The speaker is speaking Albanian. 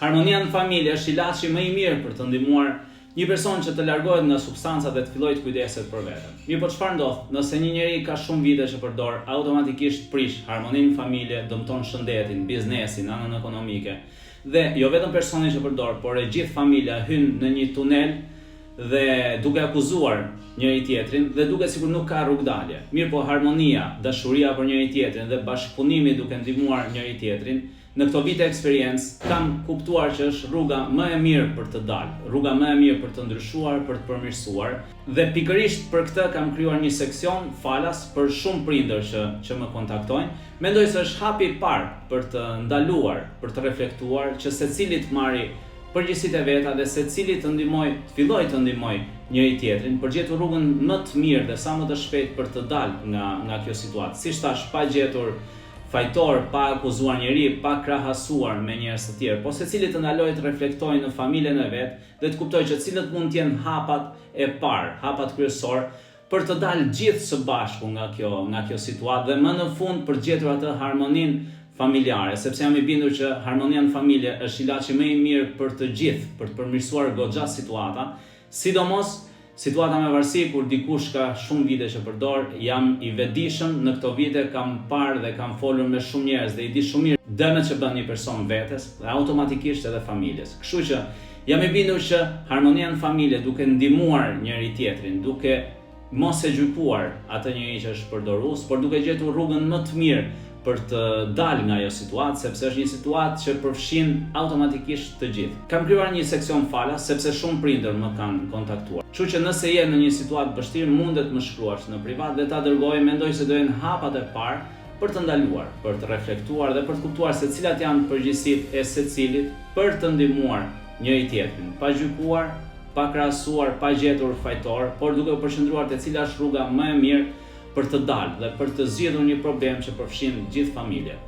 Harmonia në familje është ilaçi më i mirë për të ndihmuar një person që të largohet nga substancat dhe të fillojë të kujdeset për veten. Mirë, po çfarë ndodh? Nëse një njeri ka shumë vite që përdor, automatikisht prish harmoninë në familje, dëmton shëndetin, biznesin, anën ekonomike. Dhe jo vetëm personi që përdor, por e gjithë familja hyn në një tunel dhe duke akuzuar njëri tjetrin dhe duke sikur nuk ka rrugdalje. Mirë, po harmonia, dashuria për njëri tjetrin dhe bashkëpunimi duke ndihmuar njëri tjetrin, në këto vite eksperiencë kam kuptuar që është rruga më e mirë për të dalë, rruga më e mirë për të ndryshuar, për të përmirësuar, dhe pikërisht për këtë kam krijuar një seksion falas për shumë prindër që më kontaktojnë. Mendoj se është hapi i parë për të ndaluar, për të reflektuar që secili të marrë përgjegjësitë e veta dhe secili të fillojë të ndihmoj njëri tjetrin për gjetur rrugën më të mirë dhe sa më të shpejt për të dalë nga kjo situatë. Siç thash, pa gjetur fajtor, pa akuzuar njeri, pa krahasuar me njerëz të tjerë, po secili të ndalojë të reflektojë në familjen e vet dhe të kuptojë që cilët mund të jenë hapat e parë, hapat kryesor për të dalë gjithë së bashku nga kjo situatë dhe më në fund për të gjetur atë harmoninë familjare, sepse jam i bindur që harmonia në familje është ilaçi më i mirë për të gjithë, për të përmirësuar goxha situata, sidomos situata me varësi kur dikush ka shumë vite që përdor. Jam i vetëdijshëm në këto vite, kam parë dhe kam folur me shumë njerëz dhe i di shumë mirë dëmet që bën një person vetes dhe automatikisht edhe familjes. Kështu që jam i bindur që harmonia në familje, duke ndihmuar njëri tjetrin, duke mos e gjykuar atë njeri që është përdorues, por duke gjetur rrugën më të mirë për të dalë nga ajo situatë, sepse është një situatë që përfshin automatikisht të gjithë. Kam krijuar një seksion falas sepse shumë prindër më kanë kontaktuar. Kështu që nëse je në një situatë vështirë, mundet më shkruash në privat dhe ta dërgoj. Mendoj se do jenë hapat e parë për të ndaluar, për të reflektuar dhe për të kuptuar se cilat janë përgjegjësitë e secilit për të ndihmuar njëri tjetrin, pa gjykuar, pa krahasuar, pa gjetur fajtor, por duke u përqendruar te cila është rruga më e mirë për të dalë dhe për të zgjidhur një problem që përfshin gjithë familjen.